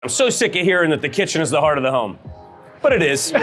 I'm so sick of hearing that the kitchen is the heart of the home, but it is.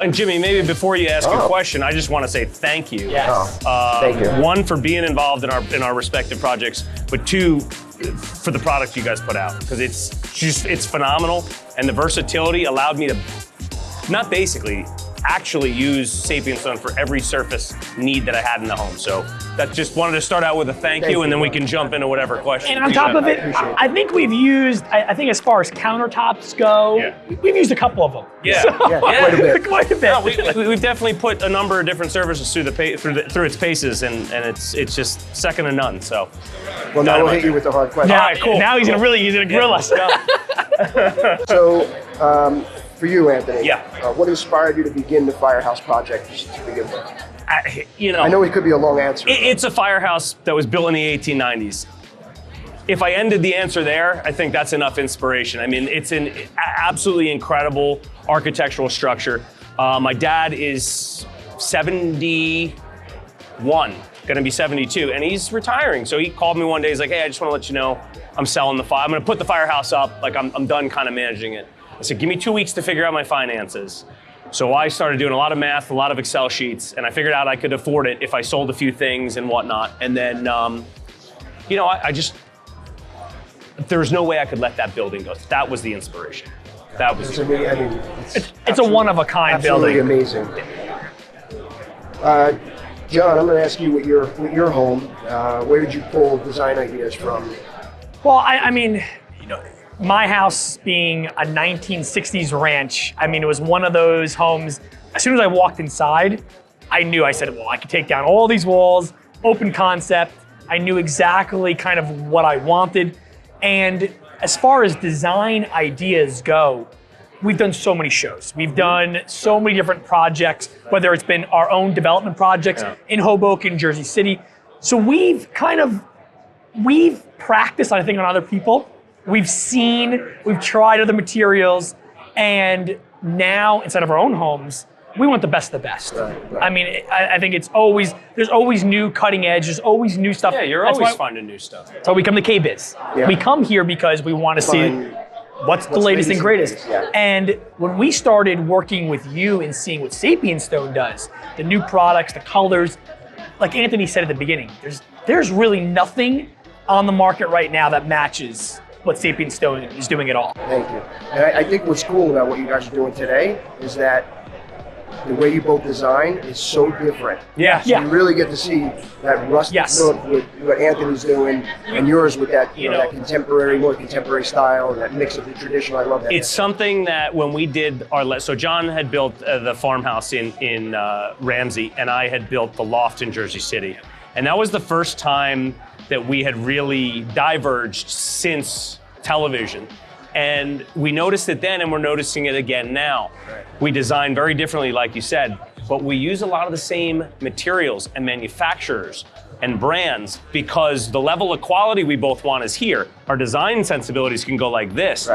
And Jimmy, maybe before you ask your question, I just want to say thank you. Yes. Thank you. One, for being involved in our respective projects, but two, for the product you guys put out, because it's phenomenal, and the versatility allowed me to actually use Sapienstone for every surface need that I had in the home. So that just wanted to start out with a thank you, and then we can jump into whatever question. And on top of it, I think we've used, I think as far as countertops go, we've used a couple of them. Yeah, so, quite a bit. Quite a bit. We've definitely put a number of different surfaces through its paces, and it's just second to none. So, well, now we'll hit you with the hard question. Now, all right, cool. Now he's gonna grill us. So, for you, Anthony, Yeah. What inspired you to begin the Firehouse project to begin with? I know it could be a long answer. It's a firehouse that was built in the 1890s. If I ended the answer there, I think that's enough inspiration. I mean, it's an absolutely incredible architectural structure. My dad is 71, gonna be 72, and he's retiring. So he called me one day, he's like, hey, I just wanna let you know I'm selling I'm gonna put the firehouse up, like I'm done kind of managing it. I said, give me 2 weeks to figure out my finances. So I started doing a lot of math, a lot of Excel sheets, and I figured out I could afford it if I sold a few things and whatnot. And then, I just, there was no way I could let that building go. That was the inspiration. That was To me, I mean, It's a one-of-a-kind building. absolutely amazing. John, I'm going to ask you with your home, where did you pull design ideas from? Well, I mean, my house being a 1960s ranch, I mean, it was one of those homes, as soon as I walked inside, I said, well, I could take down all these walls, open concept. I knew exactly kind of what I wanted. And as far as design ideas go, we've done so many shows. We've done so many different projects, whether it's been our own development projects in Hoboken, Jersey City. So we've practiced, I think, on other people. We've tried other materials, and now, instead of our own homes, we want the best of the best. Right. I mean, I think there's always new cutting edge, there's always new stuff. Yeah, you're That's always why- finding new stuff. So we come to KBIS. Yeah. We come here because we want to see what's the latest and greatest. Yeah. And when we started working with you and seeing what Sapienstone does, the new products, the colors, like Anthony said at the beginning, there's really nothing on the market right now that matches what Sapienstone is doing at all. Thank you. And I think what's cool about what you guys are doing today is that the way you both design is so different. Yeah. So you really get to see that rustic look with what Anthony's doing, and yours with that, that more contemporary style, and that mix of the traditional. I love that. It's something that when we did so John had built the farmhouse in Ramsey, and I had built the loft in Jersey City. And that was the first time that we had really diverged since television. And we noticed it then, and we're noticing it again now. Right. We design very differently, like you said, but we use a lot of the same materials and manufacturers and brands because the level of quality we both want is here. Our design sensibilities can go like this,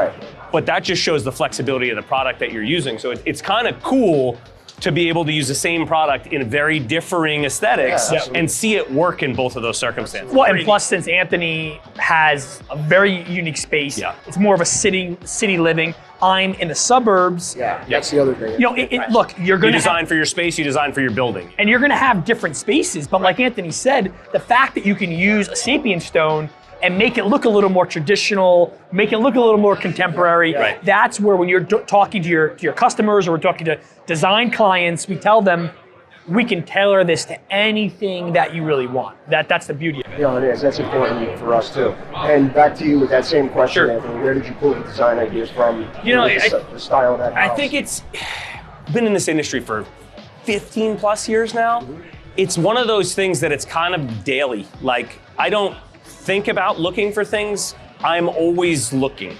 but that just shows the flexibility of the product that you're using. So it's kind of cool to be able to use the same product in very differing aesthetics and see it work in both of those circumstances. Well, and plus, since Anthony has a very unique space, it's more of a city living. I'm in the suburbs. Yeah, that's the other thing. Look, you're going to design for your space, you design for your building. And you're going to have different spaces, but like Anthony said, the fact that you can use a Sapienstone and make it look a little more traditional, make it look a little more contemporary. Right. That's where when you're talking to your customers or we're talking to design clients, we tell them, we can tailor this to anything that you really want. That's the beauty of it. Yeah, it is. That's important for us too. And back to you with that same question, Anthony. Where did you pull the design ideas from? The style of that house? I think it's been in this industry for 15 plus years now. It's one of those things that it's kind of daily. Like, I don't think about looking for things, I'm always looking.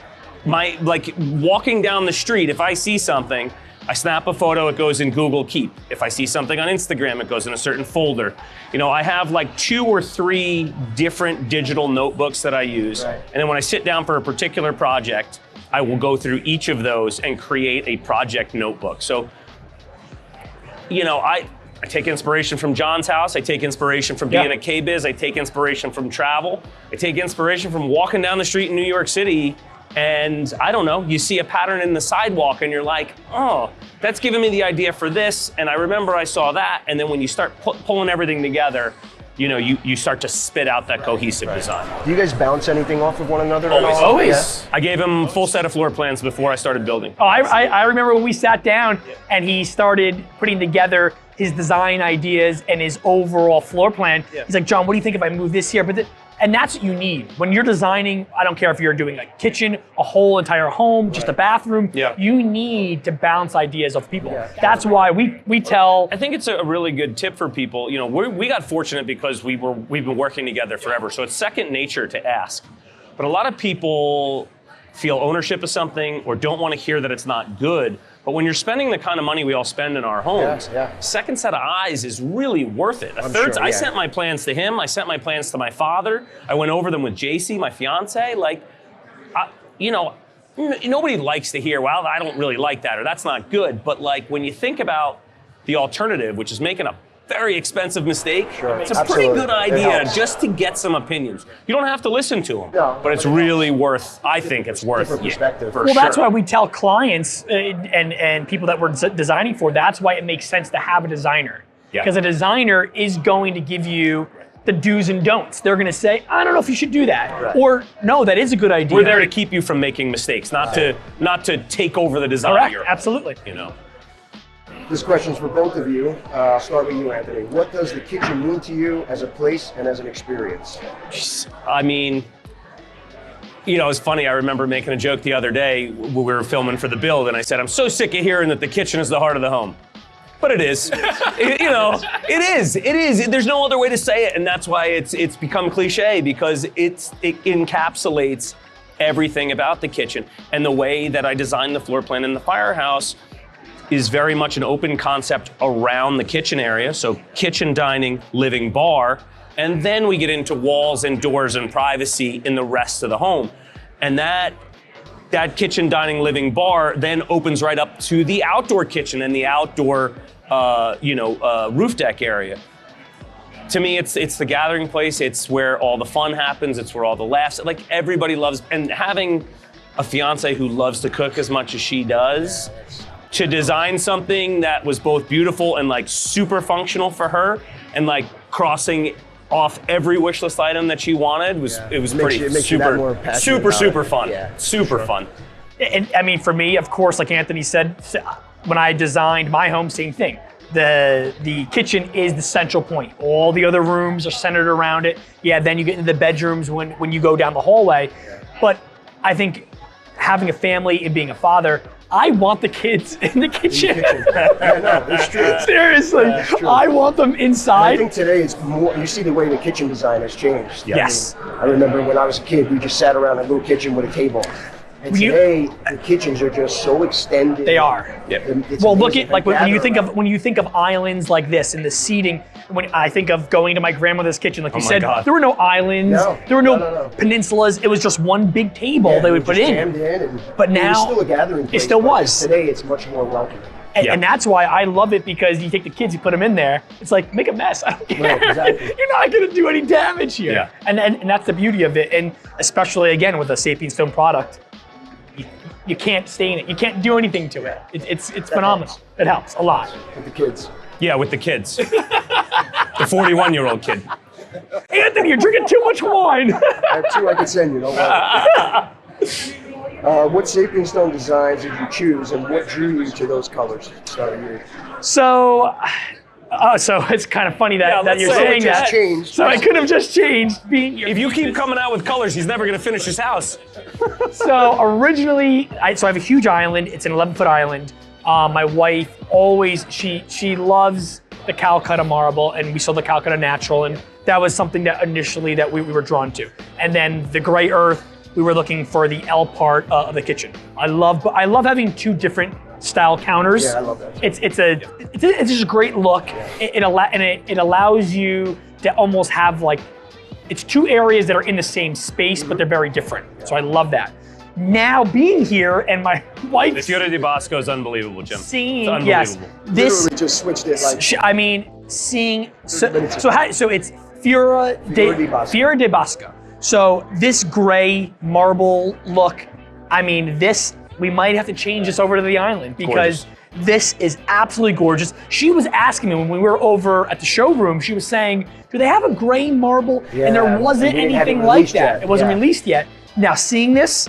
Walking down the street, if I see something, I snap a photo, it goes in Google Keep. If I see something on Instagram, it goes in a certain folder. You know, I have like 2 or 3 different digital notebooks that I use. Right. And then when I sit down for a particular project, I will go through each of those and create a project notebook. So, you know, I take inspiration from John's house. I take inspiration from being at KBIS. I take inspiration from travel. I take inspiration from walking down the street in New York City. And I don't know, you see a pattern in the sidewalk and you're like, oh, that's giving me the idea for this. And I remember I saw that. And then when you start pulling everything together, you know, you start to spit out that cohesive design. Do you guys bounce anything off of one another? Always. At all? Always. I gave him a full set of floor plans before I started building. Oh, I remember when we sat down and he started putting together his design ideas and his overall floor plan. He's like, John, what do you think if I move this here? And that's what you need. When you're designing, I don't care if you're doing a kitchen, a whole entire home, just a bathroom, you need to bounce ideas off people. That's why we tell. I think it's a really good tip for people. You know, we got fortunate because we've been working together forever, so it's second nature to ask. But a lot of people feel ownership of something or don't want to hear that it's not good. But when you're spending the kind of money we all spend in our homes, second set of eyes is really worth it. I sent my plans to him. I sent my plans to my father. I went over them with JC, my fiance. Like, you know, nobody likes to hear, well, I don't really like that or that's not good. But like when you think about the alternative, which is making a very expensive mistake, it's a pretty good idea just to get some opinions. You don't have to listen to them, but it's really worth, I think it's worth different perspective. Well, that's why we tell clients and people that we're designing for, that's why it makes sense to have a designer. Because a designer is going to give you the do's and don'ts. They're going to say, I don't know if you should do that. Or, no, that is a good idea. We're there to keep you from making mistakes, not to take over the design. Correct, absolutely. You know. This question's for both of you. I'll start with you, Anthony. What does the kitchen mean to you as a place and as an experience? I mean, you know, it's funny. I remember making a joke the other day when we were filming for the build, and I said, I'm so sick of hearing that the kitchen is the heart of the home. But it is. You know, it is. It is. There's no other way to say it, and that's why it's become cliche, because it encapsulates everything about the kitchen. And the way that I designed the floor plan in the firehouse is very much an open concept around the kitchen area. So kitchen, dining, living, bar, and then we get into walls and doors and privacy in the rest of the home. And that kitchen, dining, living, bar then opens right up to the outdoor kitchen and the outdoor, roof deck area. To me, it's the gathering place. It's where all the fun happens. It's where all the laughs. Like everybody loves, and having a fiance who loves to cook as much as she does. To design something that was both beautiful and like super functional for her, and like crossing off every wish list item that she wanted was super fun. Super fun. And I mean, for me, of course, like Anthony said, when I designed my home, same thing. The kitchen is the central point. All the other rooms are centered around it. Yeah, then you get into the bedrooms when you go down the hallway. But I think having a family and being a father, I want the kids in the kitchen. It's true. Seriously, I want them inside. I think today it's more, you see the way the kitchen design has changed. Yes. I remember when I was a kid, we just sat around a little kitchen with a table. And today, the kitchens are just so extended. They are. Well, look at like when you think of islands like this and the seating. When I think of going to my grandmother's kitchen, like you said, there were no islands. There were no peninsulas. It was just one big table they would put in. But now, it was still a gathering place. It still was. Today, it's much more welcoming. And that's why I love it, because you take the kids, you put them in there. It's like, make a mess. I don't care. Right, exactly. You're not going to do any damage here. And that's the beauty of it. And especially, again, with a Sapienstone product, you can't stay in it. You can't do anything to it. It's phenomenal. It helps a lot. With the kids. Yeah, with the kids. The 41-year-old kid. Anthony, you're drinking too much wine. I have 2 I could send you. Don't worry. What Sapienstone designs did you choose, and what drew you to those colors? So it's kind of funny that you're saying that. Changed. So I could have just changed. If you keep coming out with colors, he's never going to finish his house. So originally, I have a huge island. It's an 11-foot island. My wife always, she loves the Calcutta marble, and we saw the Calcutta natural, and that was something that initially that we were drawn to. And then the gray earth, we were looking for the L part of the kitchen. I love having 2 different style counters. Yeah, I love that. It's just a great look. It allows you to almost have like, it's two areas that are in the same space, but they're very different. So I love that. Now being here and my wife. The Fiore di Bosco is unbelievable, Jim. Seeing, it's unbelievable. yes, this. Literally just switched it like. I mean, seeing. So it's Fiore di Bosco. So this gray marble look. I mean, this, we might have to change this over to the island because this is absolutely gorgeous. She was asking me when we were over at the showroom, she was saying, do they have a gray marble? Yeah, and there wasn't anything like that. Yet. It wasn't released yet. Now seeing this,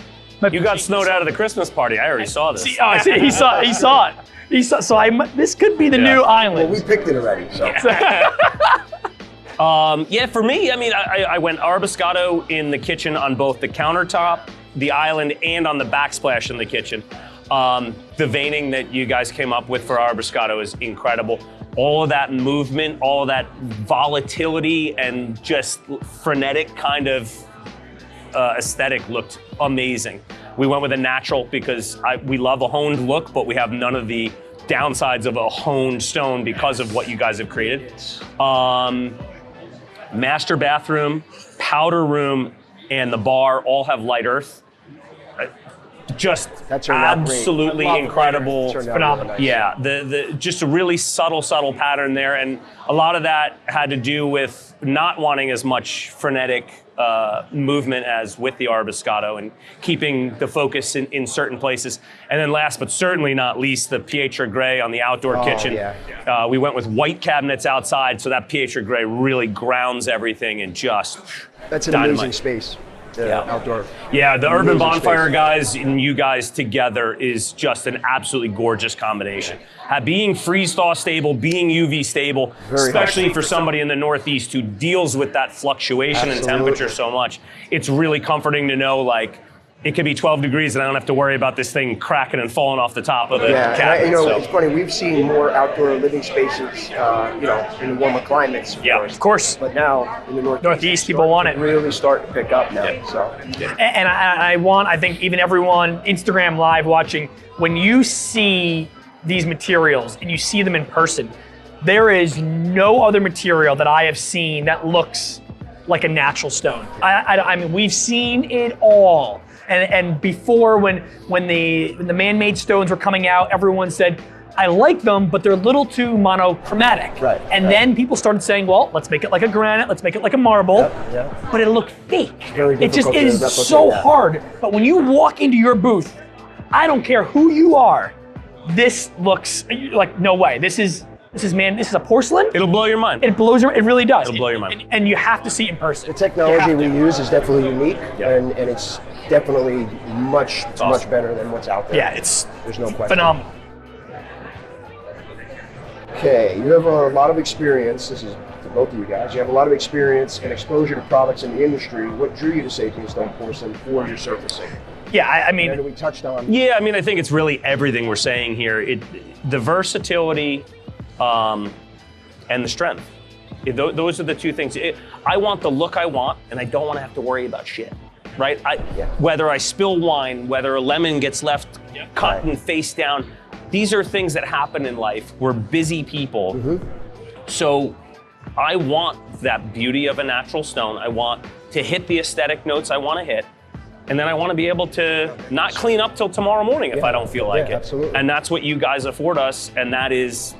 you got snowed out of the Christmas party. I already saw this. He saw it. So this could be the new island. Well, we picked it already, so. Yeah, for me, I mean, I went Arabescato in the kitchen on both the countertop, the island, and on the backsplash in the kitchen. The veining that you guys came up with for Arabescato is incredible. All of that movement, all of that volatility, and just frenetic kind of aesthetic looked amazing. We went with a natural because we love a honed look, but we have none of the downsides of a honed stone because of what you guys have created. Master bathroom, powder room, and the bar all have light earth. Just absolutely incredible. Phenomenal. Yeah, the just a really subtle pattern there, and a lot of that had to do with not wanting as much frenetic movement as with the Arabescato and keeping the focus in certain places. And then last but certainly not least, the Pietra Gray on the outdoor kitchen. Yeah. We went with white cabinets outside, so that Pietra Gray really grounds everything and just That's an dynamite. amazing space. Outdoor. Yeah, the Urban Bonfire space. guys and you guys together is just an absolutely gorgeous combination. Being freeze-thaw stable, being UV stable, especially for somebody in the Northeast who deals with that fluctuation in temperature so much, it's really comforting to know, like, it could be 12 degrees and I don't have to worry about this thing cracking and falling off the top of the cabinet. It's funny, we've seen more outdoor living spaces, in the warmer climates. Of course. But now in the Northeast, people want it. Really start to pick up now. Yeah. So. And I think even everyone Instagram live watching, when you see these materials and you see them in person, there is no other material that I have seen that looks like a natural stone. I mean, we've seen it all. And before, when the man-made stones were coming out, everyone said, I like them, but they're a little too monochromatic. Right. And then people started saying, well, let's make it like a granite, let's make it like a marble. But it looked fake. It just is so hard. But when you walk into your booth, I don't care who you are, this looks like, no way. This is a porcelain. It'll blow your mind. It blows your, it really does. It'll blow your mind. And you have to see it in person. The technology we use is definitely unique, and it's definitely much better than what's out there. Yeah, there's no question. Phenomenal. Okay, you have a lot of experience. This is to both of you guys. You have a lot of experience and exposure to products in the industry. What drew you to Sapienstone porcelain for your surfacing? Yeah, I mean, and we touched on. Yeah, I mean, I think it's really everything we're saying here. The versatility and the strength. Those are the two things. I want the look I want, and I don't want to have to worry about shit, right? Whether I spill wine, whether a lemon gets left cut and face down, these are things that happen in life. We're busy people. So I want that beauty of a natural stone. I want to hit the aesthetic notes I want to hit. And then I want to be able to not clean up till tomorrow morning if I don't feel like it. Absolutely. And that's what you guys afford us, and that is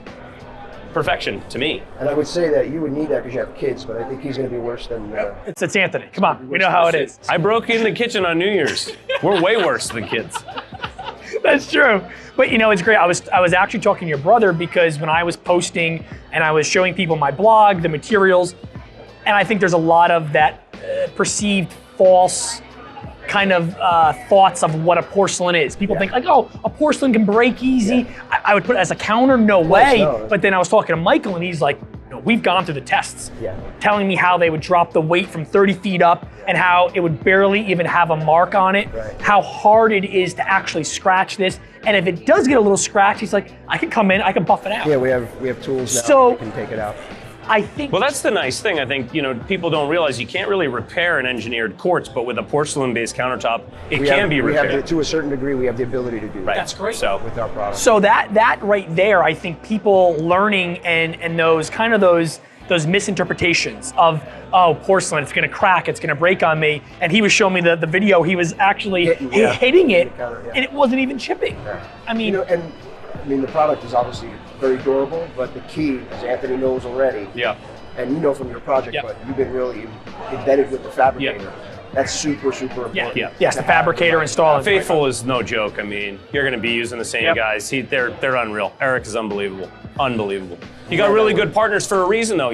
perfection to me. And I would say that you would need that because you have kids, but I think he's going to be worse than. It's Anthony. Come on, we know how it is. I broke in the kitchen on New Year's. We're way worse than kids. That's true. But it's great. I was actually talking to your brother because when I was posting and I was showing people my blog, the materials, and I think there's a lot of that perceived false kind of thoughts of what a porcelain is. People think like, oh, a porcelain can break easy. I would put it as a counter, no way. No. But then I was talking to Michael and he's like, no, we've gone through the tests. Telling me how they would drop the weight from 30 feet up and how it would barely even have a mark on it, how hard it is to actually scratch this. And if it does get a little scratch, he's like, I can come in, I can buff it out. Yeah, we have tools now so, that can take it out. I think. Well, that's the nice thing. I think, people don't realize you can't really repair an engineered quartz, but with a porcelain-based countertop, it can be repaired. To a certain degree, we have the ability to do that. Right. That's great. So, with our product. So that right there, I think people learning and those misinterpretations of, oh, porcelain, it's gonna crack, it's gonna break on me. And he was showing me the video, he was actually hitting it, and it wasn't even chipping. Yeah. I mean, the product is obviously very durable, but the key, as Anthony knows already, and you know from your project, but you've been really embedded with the fabricator. That's super, super important. Yes, the fabricator installing. Faithful is no joke. I mean, you're going to be using the same guys. They're unreal. Eric is unbelievable. Unbelievable. You got really good partners for a reason, though.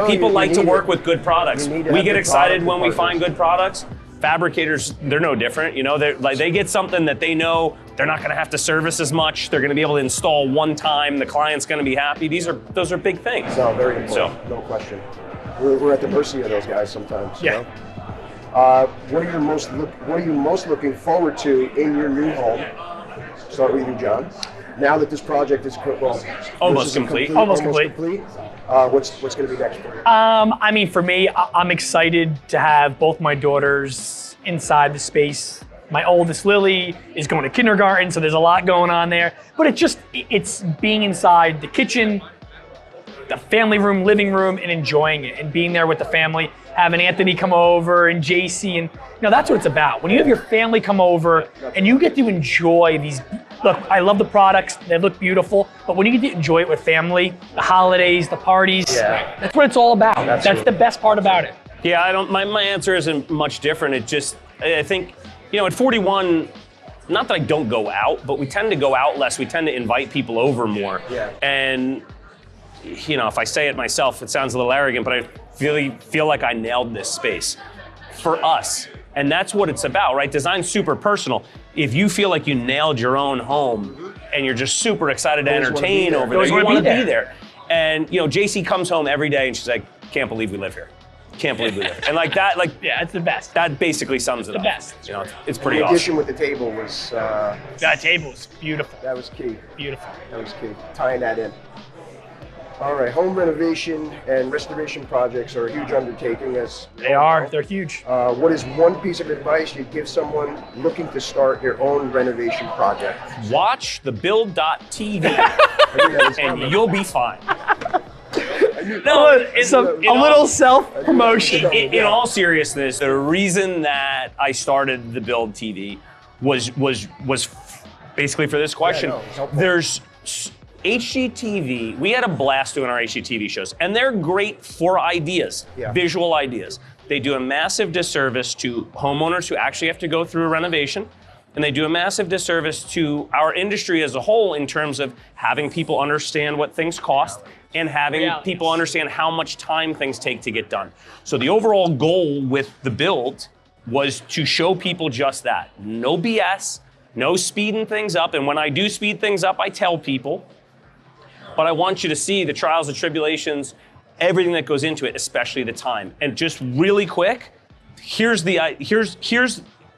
People like to work with good products. We get excited when we find good products. Fabricators, they're no different. They get something that they know they're not going to have to service as much. They're going to be able to install one time. The client's going to be happy. Those are big things. No, very important. No question. We're at the mercy of those guys sometimes. Yeah. You know? What are you most looking forward to in your new home? Start with you, John. Now that this project is almost complete. What's going to be next for you? For me, I'm excited to have both my daughters inside the space. My oldest, Lily, is going to kindergarten, so there's a lot going on there. But it's being inside the kitchen, the family room, living room, and enjoying it and being there with the family, having Anthony come over and JC, and that's what it's about. When you have your family come over and you get to enjoy these, look, I love the products, they look beautiful, but when you get to enjoy it with family, the holidays, the parties, that's what it's all about. That's the best part about it. Yeah, my answer isn't much different. I think, at 41, not that I don't go out, but we tend to go out less. We tend to invite people over more. Yeah. And if I say it myself, it sounds a little arrogant, but I feel like I nailed this space for us. And that's what it's about, right? Design's super personal. If you feel like you nailed your own home and you're just super excited to entertain over there, you want to be there. And JC comes home every day and she's like, can't believe we live here. Can't believe we live here. And it's the best. That basically sums it up. The best. It's pretty awesome. The addition awesome. with the table was... that table's beautiful. That was key. Beautiful. That was key. Tying that in. All right, home renovation and restoration projects are a huge undertaking. They're huge. What is one piece of advice you'd give someone looking to start their own renovation project? Watch the build.tv and you'll be fine. It's a little self-promotion. In all seriousness, the reason that I started the Build TV was basically for this question. There's HGTV, we had a blast doing our HGTV shows, and they're great for ideas, visual ideas. They do a massive disservice to homeowners who actually have to go through a renovation, and they do a massive disservice to our industry as a whole in terms of having people understand what things cost and having people understand how much time things take to get done. So the overall goal with the Build was to show people just that. No BS, no speeding things up, and when I do speed things up, I tell people, but I want you to see the trials and tribulations, everything that goes into it, especially the time. And just really quick,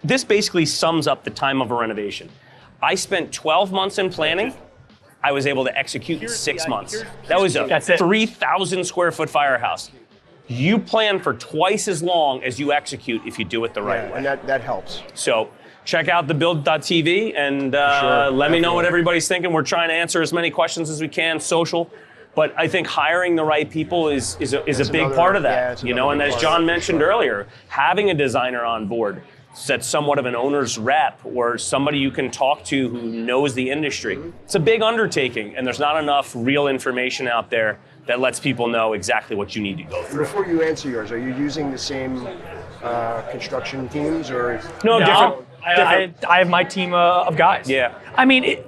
this basically sums up the time of a renovation. I spent 12 months in planning. I was able to execute in 6 months. That was a 3,000 square foot firehouse. You plan for twice as long as you execute if you do it the right way. And that helps. So check out the build.tv and let me know what everybody's thinking. We're trying to answer as many questions as we can, social. But I think hiring the right people is a big part of that. And as John mentioned earlier, having a designer on board that's somewhat of an owner's rep or somebody you can talk to who knows the industry. It's a big undertaking, and there's not enough real information out there that lets people know exactly what you need to go through. Before you answer yours, are you using the same construction teams or? No, different. I have my team of guys. Yeah. I mean,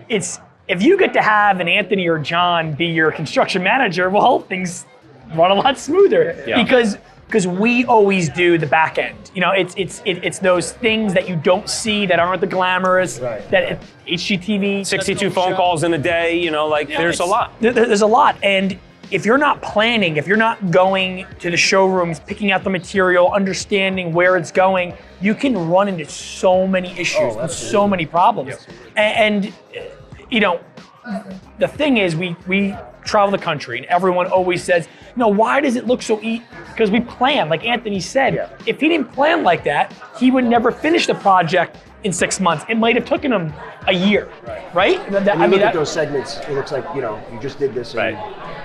it's if you get to have an Anthony or John be your construction manager, well, things run a lot smoother because we always do the back end. It's those things that you don't see that aren't the glamorous. That HGTV. 62 phone calls in a day. There's a lot. There's a lot, and if you're not planning, if you're not going to the showrooms, picking out the material, understanding where it's going, you can run into so many issues and so many problems. And the thing is, we travel the country, and everyone always says, why does it look so easy? Because we plan, like Anthony said. If he didn't plan like that, he would never finish the project in 6 months. It might have taken him a year, right? Look at those segments, it looks like, you just did this. And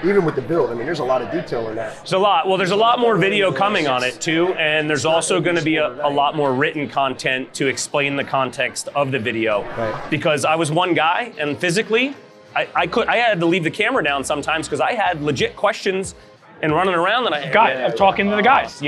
even with the build, there's a lot of detail in that. There's a lot. Well, there's a lot more video coming on it too, and there's also going to be a lot more written content to explain the context of the video. Because I was one guy, and physically, I had to leave the camera down sometimes because I had legit questions and running around that I'm talking to the guys.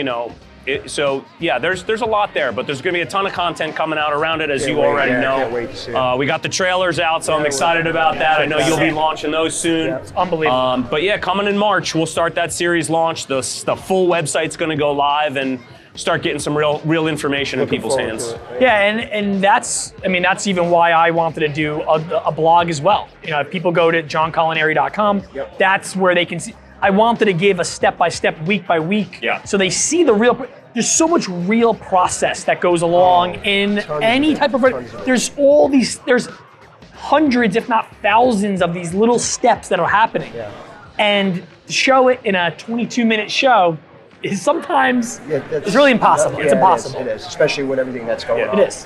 There's a lot there, but there's going to be a ton of content coming out around it, as you already know. Can't wait to see it. We got the trailers out, so I'm excited about that. I know you'll be launching those soon. It's unbelievable. But yeah, coming in March, we'll start that series launch. The full website's going to go live and start getting some real information in people's hands. Yeah, and that's even why I wanted to do a blog as well. If people go to johncolaneri.com, that's where they can see. I wanted to give a step-by-step, week-by-week, so they see the real. There's so much real process that goes along in any type of. There's hundreds, if not thousands, of these little steps that are happening, and to show it in a 22-minute show is sometimes it's really impossible. It's impossible. It is, especially with everything that's going on. It is.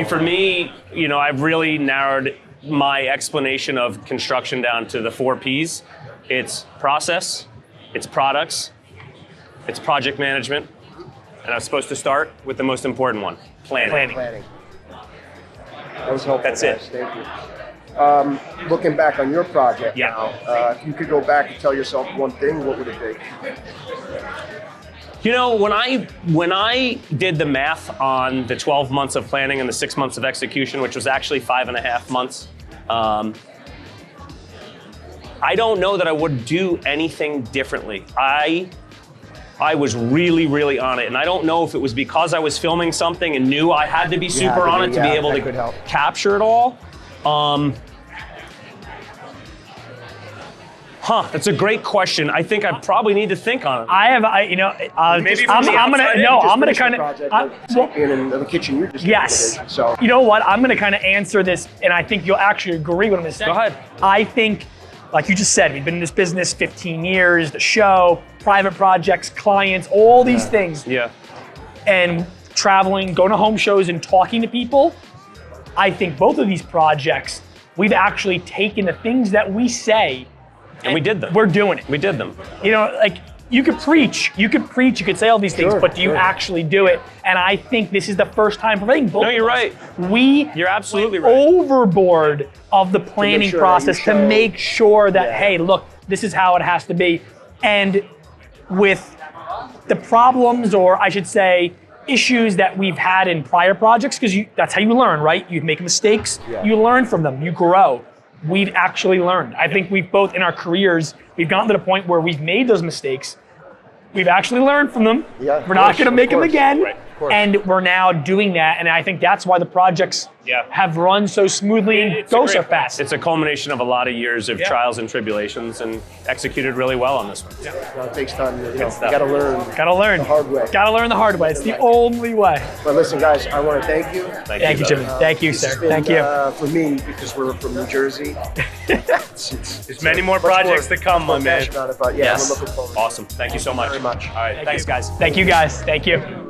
For me, I've really narrowed my explanation of construction down to the 4 Ps. It's process, it's products, it's project management, and I was supposed to start with the most important one, planning. That was helpful. That's it. Thank you. Looking back on your project now, if you could go back and tell yourself one thing, what would it be? When I did the math on the 12 months of planning and the 6 months of execution, which was actually 5.5 months, I don't know that I would do anything differently. I was really, really on it, and I don't know if it was because I was filming something and knew I had to be super on it to be able to capture it all. That's a great question. I think I probably need to think on it. I'm gonna kind of. In the kitchen, you just yes. So you know what? I'm gonna kind of answer this, and I think you'll actually agree with what I'm saying. Go ahead. I think, like you just said, we've been in this business 15 years. The show, private projects, clients, all these things. Yeah. And traveling, going to home shows, and talking to people. I think both of these projects, we've actually taken the things that we say. And we did them. We're doing it. We did them. You could preach, you could say all these things, but do you actually do it? And I think this is the first time for both. No, you're right. You're absolutely right. Overboard of the planning process to make sure that, hey, look, this is how it has to be. And with the problems, or I should say, issues that we've had in prior projects, because that's how you learn, right? You make mistakes, you learn from them, you grow. We've actually learned. I think we've both in our careers, we've gotten to the point where we've made those mistakes. We've actually learned from them. We're not going to make them again. Right. And we're now doing that. And I think that's why the projects have run so smoothly and go so fast. It's a culmination of a lot of years of trials and tribulations, and executed really well on this one. Well, it takes time. You got to learn. Got to learn the hard way. Got to learn the hard way. It's the only way. But listen, guys, I want to thank you. Thank you, Jimmy. Thank you, sir. Thank you. For me, because we're from New Jersey. There's many more projects to come, my man. We're looking forward. Awesome. Thank you so much. Very much. All right. Thanks, guys. Thank you, guys. Thank you.